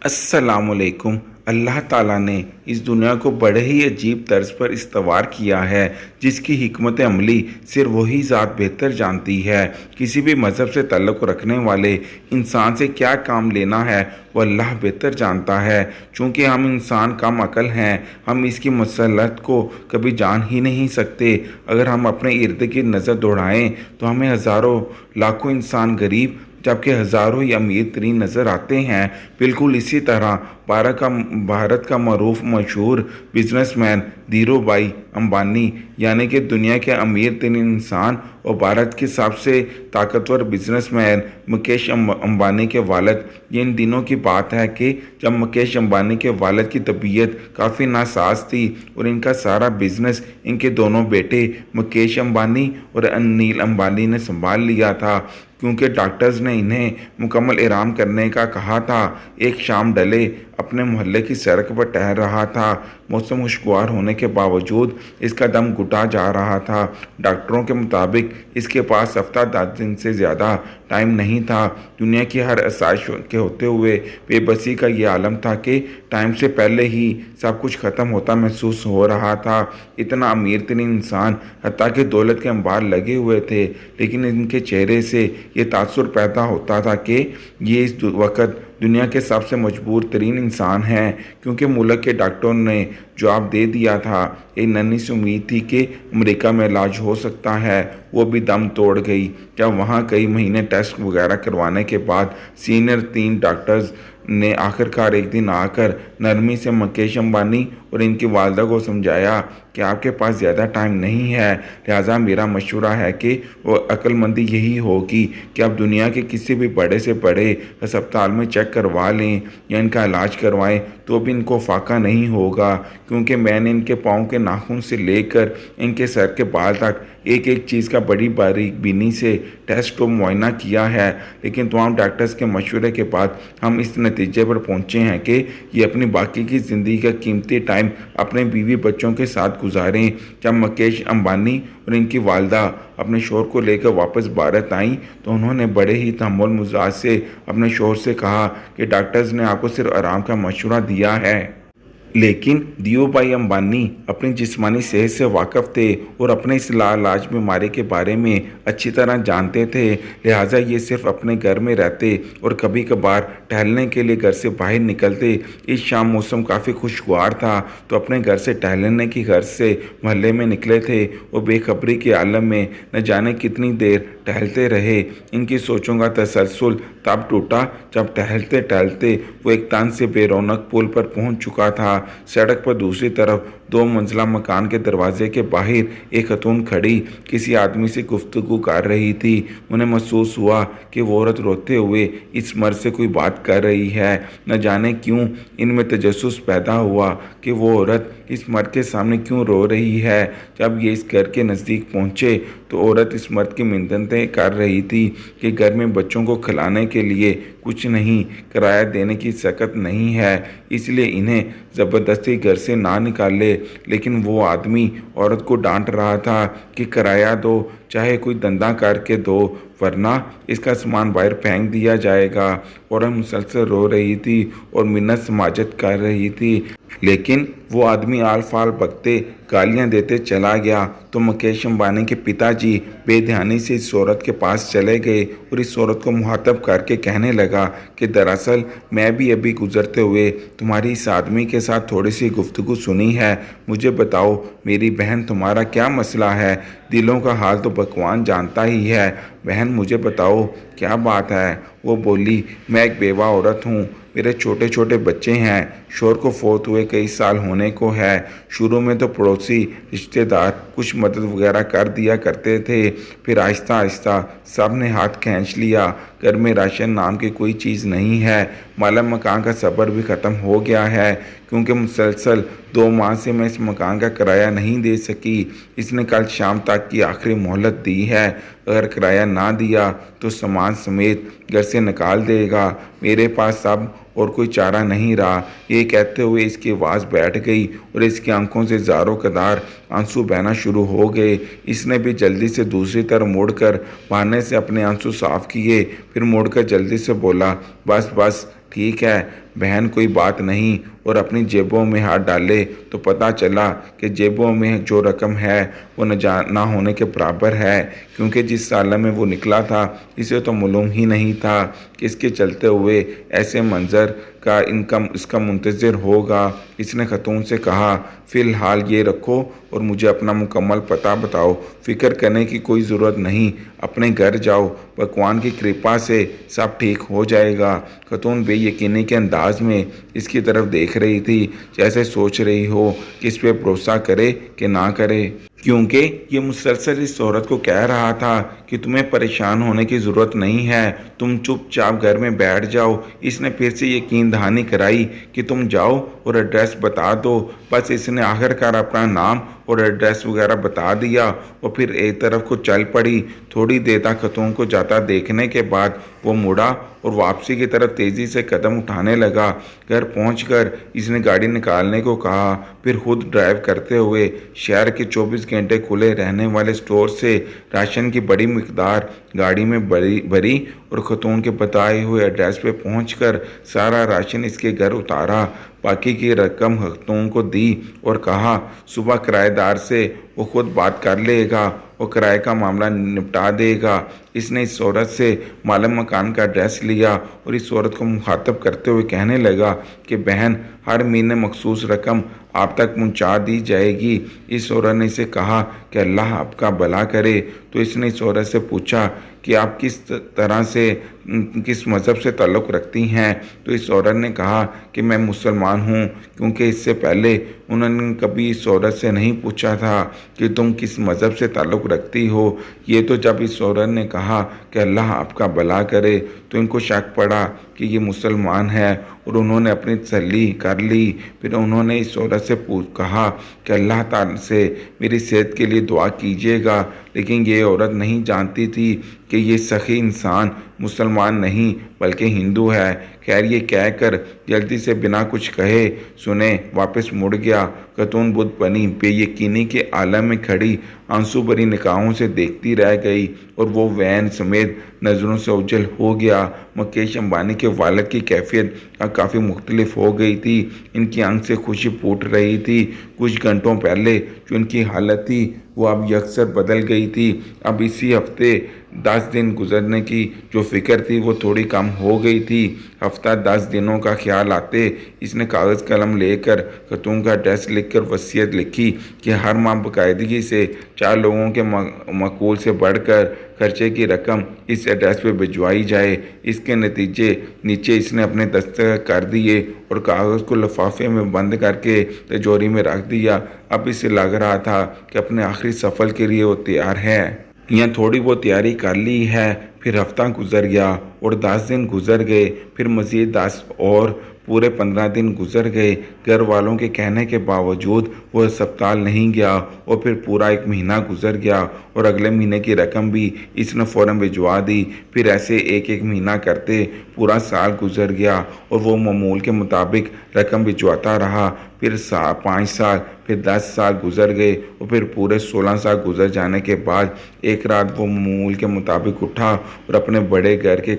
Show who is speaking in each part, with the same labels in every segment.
Speaker 1: अस्सलाम वालेकुम। अल्लाह ताला ने इस दुनिया को बड़े ही अजीब तर्ज पर इस्तवार किया है, जिसकी हिकमत अमली सिर्फ वही ज़ात बेहतर जानती है। किसी भी मज़हब से ताल्लुक़ रखने वाले इंसान से क्या काम लेना है वो अल्लाह बेहतर जानता है। चूँकि हम इंसान कम अकल हैं, हम इसकी मसलत को कभी जान ही नहीं सकते। अगर हम अपने इर्द गिर्द नज़र दौड़ाएँ तो हमें हज़ारों लाखों इंसान गरीब जबकि हज़ारों ही अमीर तरीन नज़र आते हैं। बिल्कुल इसी तरह भारत का मरूफ मशहूर बिजनेसमैन धीरू भाई अंबानी यानी कि दुनिया के अमीर तरीन इंसान और भारत के सबसे ताकतवर बिजनेसमैन मुकेश अंबानी के वालिद। ये इन दिनों की बात है कि जब मुकेश अंबानी के वालिद की तबीयत काफ़ी नासाज थी और इनका सारा बिजनेस इनके दोनों बेटे मुकेश अंबानी और अनिल अंबानी ने संभाल लिया था, क्योंकि डॉक्टर्स ने इन्हें मुकम्मल आराम करने का कहा था। एक शाम डले अपने मोहल्ले की सड़क पर टहल रहा था। मौसम खुशगवार होने के बावजूद इसका दम घुटा जा रहा था। डॉक्टरों के मुताबिक इसके पास हफ्ता 10 दिन से ज़्यादा टाइम नहीं था। दुनिया की हर आसाइश के होते हुए बेबसी का ये आलम था कि टाइम से पहले ही सब कुछ ख़त्म होता महसूस हो रहा था। इतना अमीर तरीन इंसान, हत्ता कि दौलत के अंबार लगे हुए थे, लेकिन इनके चेहरे से ये तासुर पैदा होता था कि ये इस वक्त दुनिया के सबसे मजबूर तरीन इंसान हैं, क्योंकि मुल्क के डॉक्टरों ने जवाब दे दिया था। एक नन्ही सी उम्मीद थी कि अमेरिका में इलाज हो सकता है, वो भी दम तोड़ गई जब वहाँ कई महीने टेस्ट वगैरह करवाने के बाद सीनियर 3 डॉक्टर्स ने आखिरकार एक दिन आकर नरमी से मुकेश अंबानी और इनकी वालदा को समझाया कि आपके पास ज़्यादा टाइम नहीं है, लिहाजा मेरा मशवरा है कि वो अक्लमंदी यही होगी कि आप दुनिया के किसी भी बड़े से बड़े अस्पताल में चेक करवा लें या इनका इलाज करवाएं, तो भी इनको फाका नहीं होगा, क्योंकि मैंने इनके पाँव के नाखून से लेकर इनके सर के बाल तक एक एक चीज़ का बड़ी बारीक बीनी से टेस्ट और मुआयना किया है। लेकिन तमाम डॉक्टर्स के मशवरे के बाद हम इस नतीजे पर पहुंचे हैं कि ये अपनी बाकी की ज़िंदगी का कीमती टाइम अपने बीवी बच्चों के साथ गुजारें। जब मुकेश अंबानी और इनकी वालदा अपने शोहर को लेकर वापस भारत आईं तो उन्होंने बड़े ही तहम्मुल मिजाज से अपने शोहर से कहा कि डॉक्टर्स ने आपको सिर्फ आराम का मशवरा दिया है। लेकिन धीरू भाई अंबानी अपनी जिस्मानी सेहत से वाकिफ़ थे और अपने इस लाइलाज बीमारी के बारे में अच्छी तरह जानते थे, लिहाजा ये सिर्फ अपने घर में रहते और कभी कभार टहलने के लिए घर से बाहर निकलते। इस शाम मौसम काफ़ी खुशगवार था तो अपने घर से टहलने की गर्ज से मोहल्ले में निकले थे और बेखबरी के आलम में न जाने कितनी देर टहलते रहे। इनकी सोचों का तसलसल तब टूटा जब टहलते टहलते वो एक तन से बेरौनक पुल पर पहुंच चुका था। सड़क पर दूसरी तरफ 2 मंजिला मकान के दरवाजे के बाहर एक खतून खड़ी किसी आदमी से गुफ्तगू कर रही थी। उन्हें महसूस हुआ कि वो औरत रोते हुए इस मर्द से कोई बात कर रही है। न जाने क्यों इनमें तजस्सुस पैदा हुआ कि वो औरत इस मर्द के सामने क्यों रो रही है। जब ये इस घर के नज़दीक पहुँचे तो औरत इस मर्द की मिन्नतें कर रही थी कि घर में बच्चों को खिलाने के लिए कुछ नहीं, किराया देने की सकत नहीं है, इसलिए इन्हें ज़बरदस्ती घर से ना निकाले। लेकिन वो आदमी औरत को डांट रहा था कि किराया दो, चाहे कोई धंधा करके दो, वरना इसका सामान बाहर फेंक दिया जाएगा। औरत मुसलसल रो रही थी और मिन्नत समाजत कर रही थी, लेकिन वो आदमी आल फाल बकते गालियां देते चला गया तो मुकेश अंबानी के पिताजी बेध्यानी से इस औरत के पास चले गए और इस औरत को मुखातब करके कहने लगा कि दरअसल मैं भी अभी गुजरते हुए तुम्हारी इस आदमी के साथ थोड़ी सी गुफ्तगू सुनी है। मुझे बताओ मेरी बहन, तुम्हारा क्या मसला है? दिलों का हाल तो भगवान जानता ही है। बहन मुझे बताओ क्या बात है? वो बोली, मैं एक बेवा औरत हूँ, मेरे छोटे छोटे बच्चे हैं, शोहर को फौत हुए कई साल होने को है। शुरू में तो पड़ोसी रिश्तेदार कुछ मदद वगैरह कर दिया करते थे, फिर आहिस्ता आहिस्ता सब ने हाथ खींच लिया। घर में राशन नाम की कोई चीज़ नहीं है, माला मकान का सब्र भी ख़त्म हो गया है, क्योंकि मुसलसल 2 माह से मैं इस मकान का किराया नहीं दे सकी। इसने कल शाम तक की आखिरी मोहलत दी है, अगर किराया ना दिया तो सामान समेत घर से निकाल देगा। मेरे पास अब और कोई चारा नहीं रहा। ये कहते हुए इसकी आवाज़ बैठ गई और इसकी आंखों से ज़ारों कदार आंसू बहना शुरू हो गए। इसने भी जल्दी से दूसरी तरफ मुड़कर बहाने से अपने आंसू साफ किए, फिर मुड़कर जल्दी से बोला, बस बस ठीक है, बहन कोई बात नहीं और अपनी जेबों में हाथ डाले तो पता चला कि जेबों में जो रकम है वो ना होने के बराबर है, क्योंकि जिस साल में वो निकला था इसे तो मालूम ही नहीं था कि इसके चलते हुए ऐसे मंजर का इसका मुंतज़िर होगा। इसने खतून से कहा, फ़िलहाल ये रखो और मुझे अपना मुकम्मल पता बताओ। फ़िक्र करने की कोई ज़रूरत नहीं, अपने घर जाओ, भगवान की कृपा से सब ठीक हो जाएगा। खतून बेयकीनी के अंदाज में इसकी तरफ देख रही थी, जैसे सोच रही हो कि इस पर भरोसा करे कि ना करे, क्योंकि ये मुसलसल इस औरत को कह रहा था कि तुम्हें परेशान होने की ज़रूरत नहीं है, तुम चुपचाप घर में बैठ जाओ। इसने फिर से यकीन दहानी कराई कि तुम जाओ और एड्रेस बता दो। बस इसने आखिरकार अपना नाम और एड्रेस वगैरह बता दिया और फिर एक तरफ को चल पड़ी। थोड़ी देर तक खतून को जाता देखने के बाद वो मुड़ा और वापसी की तरफ तेज़ी से कदम उठाने लगा। घर पहुंचकर इसने गाड़ी निकालने को कहा, फिर खुद ड्राइव करते हुए शहर के 24 घंटे खुले रहने वाले स्टोर से राशन की बड़ी मिकदार गाड़ी में भरी और खतून के बताए हुए एड्रेस पे पहुंचकर सारा राशन इसके घर उतारा। बाकी की रकम खतून को दी और कहा, सुबह किराएदार से वो खुद बात कर लेगा और किराए का मामला निपटा देगा। इसने इस औरत से मालूम मकान का एड्रेस लिया और इस औरत को मुखातब करते हुए कहने लगा कि बहन, हर महीने मखसूस रकम आप तक पहुंचा दी जाएगी। इस औरत ने इसे कहा कि अल्लाह आपका भला करे। तो इसने इस औरत से पूछा कि आप किस मज़हब से ताल्लुक़ रखती हैं। तो इस औरत ने कहा कि मैं मुसलमान हूँ, क्योंकि इससे पहले उन्होंने कभी इस औरत से नहीं पूछा था कि तुम किस मज़हब से ताल्लुक़ रखती हो। ये तो जब इस औरत ने कहा कि अल्लाह आपका भला करे तो इनको शक पड़ा कि ये मुसलमान है और उन्होंने अपनी तसल्ली कर ली। फिर उन्होंने इस औरत से कहा कि अल्लाह ताला से मेरी सेहत के लिए दुआ कीजिएगा। लेकिन ये औरत नहीं जानती थी कि ये सखी इंसान मुसलमान नहीं बल्कि हिंदू है। खैर, ये कहकर जल्दी से बिना कुछ कहे सुने वापस मुड़ गया। खतून बुद्ध बनी बेयकीनी के आलम में खड़ी आंसू भरी निगाहों से देखती रह गई और वो वैन समेत नज़रों से ओझल हो गया। मुकेश अंबानी के वालिद की कैफियत अब काफ़ी मुख्तलिफ हो गई थी। इनकी आंख से खुशी फूट रही थी। कुछ घंटों पहले जो इनकी हालत थी वो अब यकसर बदल गई थी। अब इसी हफ्ते 10 दिन गुजरने की जो फ़िक्र थी वो थोड़ी कम हो गई थी। हफ्ता 10 दिनों का ख्याल आते इसने कागज़ कलम लेकर खतून का एड्रेस लिखकर वसीयत लिखी कि हर माह बाकायदगी से 4 लोगों के मकूल से बढ़कर खर्चे की रकम इस एड्रेस पर भिजवाई जाए। इसके नतीजे नीचे इसने अपने दस्तखत कर दिए और कागज़ को लिफाफे में बंद करके तिजोरी में रख दिया। अब इसे लग रहा था कि अपने आखिरी सफ़र के लिए वो तैयार है। यहाँ थोड़ी बहुत तैयारी कर ली है। फिर हफ्ता गुजर गया और 10 दिन गुजर गए। फिर मज़ीद 10 और पूरे 15 दिन गुजर गए। घर वालों के कहने के बावजूद वो अस्पताल नहीं गया और फिर पूरा 1 महीना गुजर गया और अगले महीने की रकम भी इसने फ़ौरन भिजवा दी। फिर ऐसे एक महीना करते पूरा साल गुजर गया और वो मामूल के मुताबिक रकम भिजवाता रहा। फिर 5 साल, फिर 10 साल गुजर गए और फिर पूरे 16 साल गुजर जाने के बाद एक रात वो मामूल के मुताबिक उठा और अपने बड़े घर के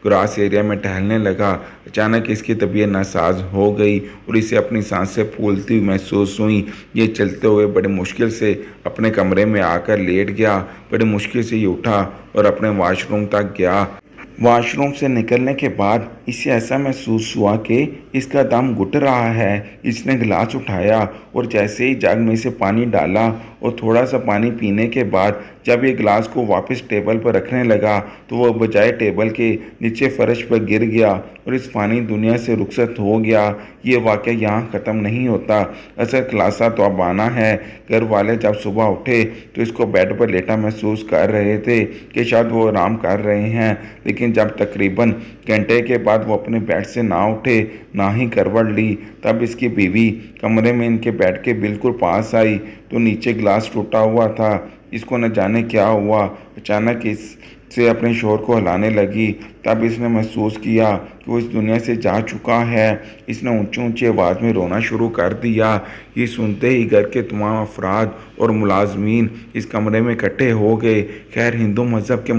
Speaker 1: ग्रास एरिया में टहलने लगा। अचानक इसकी तबीयत नासाज हो गई और इसे अपनी सांसें फूलती हुई महसूस हुई। ये चलते हुए बड़ी मुश्किल से अपने कमरे में आकर लेट गया। बड़ी मुश्किल से ये उठा और अपने वॉशरूम तक गया। वॉशरूम से निकलने के बाद इसे ऐसा महसूस हुआ कि इसका दम घुट रहा है। इसने गिलास उठाया और जैसे ही जग में से पानी डाला और थोड़ा सा पानी पीने के बाद जब ये गिलास को वापस टेबल पर रखने लगा तो वह बजाय टेबल के नीचे फर्श पर गिर गया और इस फ़ानी दुनिया से रुखसत हो गया। ये वाक़या यहाँ ख़त्म नहीं होता। असल खुलासा तो अब आना है। घर वाले जब सुबह उठे तो इसको बेड पर लेटा महसूस कर रहे थे कि शायद वो आराम कर रहे हैं, लेकिन जब तकरीबन घंटे के बाद वो अपने बेड से ना उठे ना ही करवट ली, तब इसकी बीवी कमरे में इनके बेड के बिल्कुल पास आई तो नीचे गिलास टूटा हुआ था। इसको न जाने क्या हुआ, अचानक इससे अपने शोहर को हिलाने लगी। تب اس نے محسوس کیا کہ وہ اس دنیا سے جا چکا ہے۔ اس نے اونچی اونچی آواز میں رونا شروع کر دیا۔ یہ سنتے ہی گھر کے تمام افراد اور ملازمین اس کمرے میں اکٹھے ہو گئے۔ خیر، ہندو مذہب کے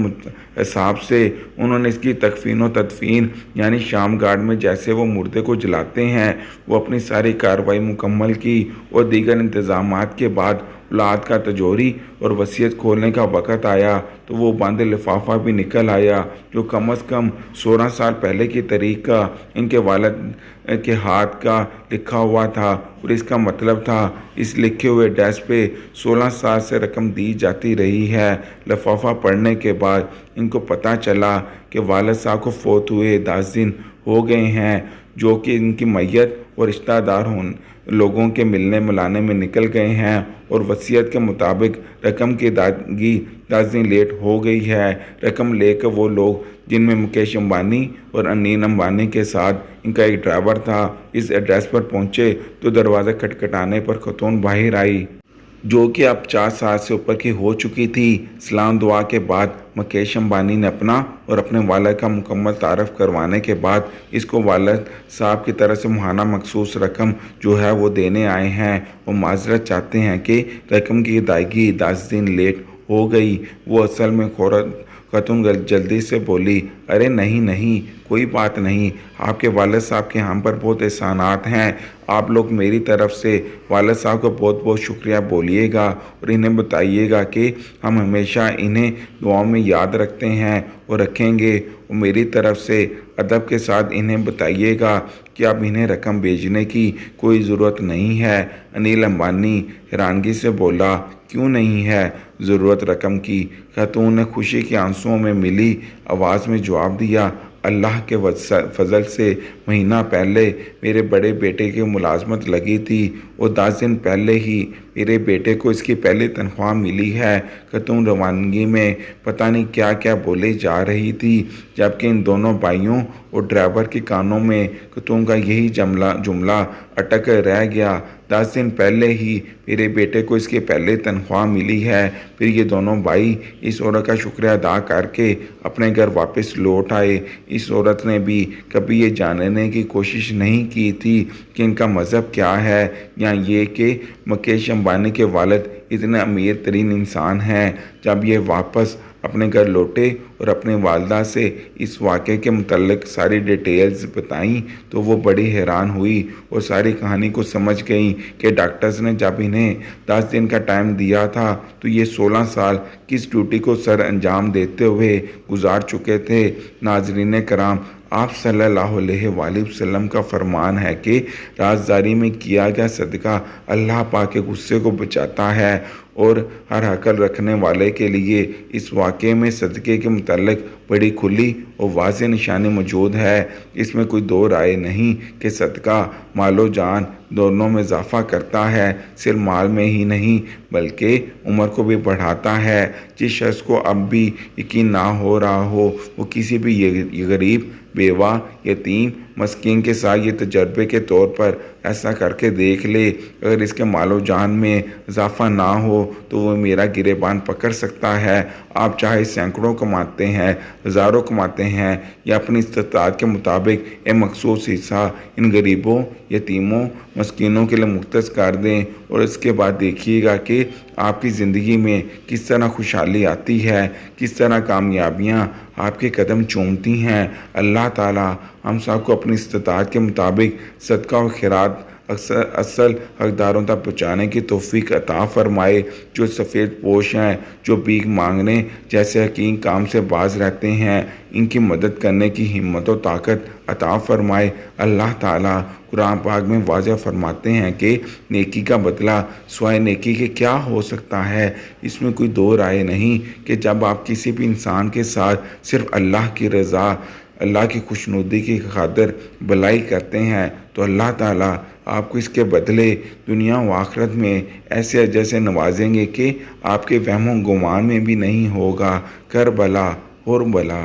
Speaker 1: حساب سے انہوں نے اس کی تکفین و تدفین یعنی شام گھاٹ میں جیسے وہ مردے کو جلاتے ہیں وہ اپنی ساری کارروائی مکمل کی، اور دیگر انتظامات کے بعد اولاد کا تجوری اور وصیت کھولنے کا وقت آیا تو وہ بند لفافہ بھی نکل آیا جو کم از کم 16 سال پہلے کی تاریخ کا ان کے والد کے ہاتھ کا لکھا ہوا تھا، اور اس کا مطلب تھا اس لکھے ہوئے ایڈریس پہ 16 سال سے رقم دی جاتی رہی ہے۔ لفافہ پڑھنے کے بعد ان کو پتہ چلا کہ والد صاحب کو فوت ہوئے 10 دن ہو گئے ہیں، جو کہ ان کی میت اور رشتہ دار لوگوں کے ملنے ملانے میں نکل گئے ہیں، اور وصیت کے مطابق رقم کی ادائیگی 10 دن لیٹ ہو گئی ہے۔ رقم لے کر وہ لوگ جن میں مکیش امبانی اور انیل امبانی کے ساتھ ان کا ایک ڈرائیور تھا اس ایڈریس پر پہنچے تو دروازہ کھٹکھٹانے پر خاتون باہر آئی، جو کہ اب 4 سال سے اوپر کی ہو چکی تھی۔ سلام دعا کے بعد مکیش امبانی نے اپنا اور اپنے والد کا مکمل تعارف کروانے کے بعد اس کو والد صاحب کی طرف سے ماہانہ مخصوص رقم جو ہے وہ دینے آئے ہیں۔ وہ معذرت چاہتے ہیں کہ رقم کی ادائیگی 10 دن لیٹ ہو گئی۔ وہ اصل میں خاتون جلدی سے بولی، ارے نہیں، کوئی بات نہیں، آپ کے والد صاحب کے ہم پر بہت احسانات ہیں، آپ لوگ میری طرف سے والد صاحب کو بہت بہت شکریہ بولیے گا اور انہیں بتائیے گا کہ ہم ہمیشہ انہیں دعاؤں میں یاد رکھتے ہیں اور رکھیں گے، اور میری طرف سے ادب کے ساتھ انہیں بتائیے گا کہ اب انہیں رقم بھیجنے کی کوئی ضرورت نہیں ہے۔ انیل امبانی حیرانگی سے بولا، کیوں نہیں ہے ضرورت رقم کی؟ خاتون نے خوشی کے آنسوؤں میں ملی آواز میں جواب دیا، اللہ کے فضل سے مہینہ پہلے میرے بڑے بیٹے کی ملازمت لگی تھی اور 10 دن پہلے ہی میرے بیٹے کو اس کی پہلی تنخواہ ملی ہے۔ خاتون روانگی میں پتہ نہیں کیا کیا بولے جا رہی تھی، جبکہ ان دونوں بھائیوں اور ڈرائیور کے کانوں میں خاتون کا یہی جملہ اٹک رہ گیا، 10 دن پہلے ہی میرے بیٹے کو اس کی پہلی تنخواہ ملی ہے۔ پھر یہ دونوں بھائی اس عورت کا شکریہ ادا کر کے اپنے گھر واپس لوٹ آئے۔ اس عورت نے بھی کبھی یہ جاننے کی کوشش نہیں کی تھی کہ ان کا مذہب کیا ہے، یا یہ کہ مکیش امبانی کے والد اتنے امیر ترین انسان ہیں۔ جب یہ واپس اپنے گھر لوٹے اور اپنی والدہ سے اس واقعے کے متعلق ساری ڈیٹیلز بتائیں تو وہ بڑی حیران ہوئی اور ساری کہانی کو سمجھ گئیں کہ ڈاکٹرز نے جب انہیں 10 دن کا ٹائم دیا تھا تو یہ 16 سال کس ڈیوٹی کو سر انجام دیتے ہوئے گزار چکے تھے۔ ناظرین کرام، آپ صلی اللہ علیہ وآلہ وسلم کا فرمان ہے کہ رازداری میں کیا گیا صدقہ اللہ پاک کے غصے کو بچاتا ہے، اور ہر عقل رکھنے والے کے لیے اس واقعے میں صدقے کے متعلق بڑی کھلی اور واضح نشانی موجود ہے۔ اس میں کوئی دو رائے نہیں کہ صدقہ مال و جان دونوں میں اضافہ کرتا ہے، صرف مال میں ہی نہیں بلکہ عمر کو بھی بڑھاتا ہے۔ جس شخص کو اب بھی یقین نہ ہو رہا ہو وہ کسی بھی غریب، بیوہ، یتیم، مسکین کے ساتھ یہ تجربے کے طور پر ایسا کر کے دیکھ لے۔ اگر اس کے مال و جان میں اضافہ نہ ہو تو وہ میرا گریبان پکڑ سکتا ہے۔ آپ چاہے سینکڑوں کماتے ہیں، ہزاروں کماتے ہیں، یا اپنی استطاعت کے مطابق ایک مخصوص حصہ ان غریبوں، یتیموں، مسکینوں کے لیے مختص کر دیں، اور اس کے بعد دیکھیے گا کہ آپ کی زندگی میں کس طرح خوشحالی آتی ہے، کس طرح کامیابیاں آپ کے قدم چومتی ہیں۔ اللہ تعالیٰ ہم سب کو اپنی استطاعت کے مطابق صدقہ و خیرات اصل حقداروں تک پہنچانے کی توفیق عطا فرمائے۔ جو سفید پوش ہیں، جو بھیک مانگنے جیسے حقیر کام سے باز رہتے ہیں، ان کی مدد کرنے کی ہمت و طاقت عطا فرمائے۔ اللہ تعالیٰ قرآن پاک میں واضح فرماتے ہیں کہ نیکی کا بدلہ سوائے نیکی کے کیا ہو سکتا ہے۔ اس میں کوئی دو رائے نہیں کہ جب آپ کسی بھی انسان کے ساتھ صرف اللہ کی رضا، اللہ کی خوشنودی کی خاطر بھلائی کرتے ہیں تو اللہ تعالیٰ آپ کو اس کے بدلے دنیا و آخرت میں ایسے اجر سے نوازیں گے کہ آپ کے وہم و گمان میں بھی نہیں ہوگا۔ کربلا اور بلا۔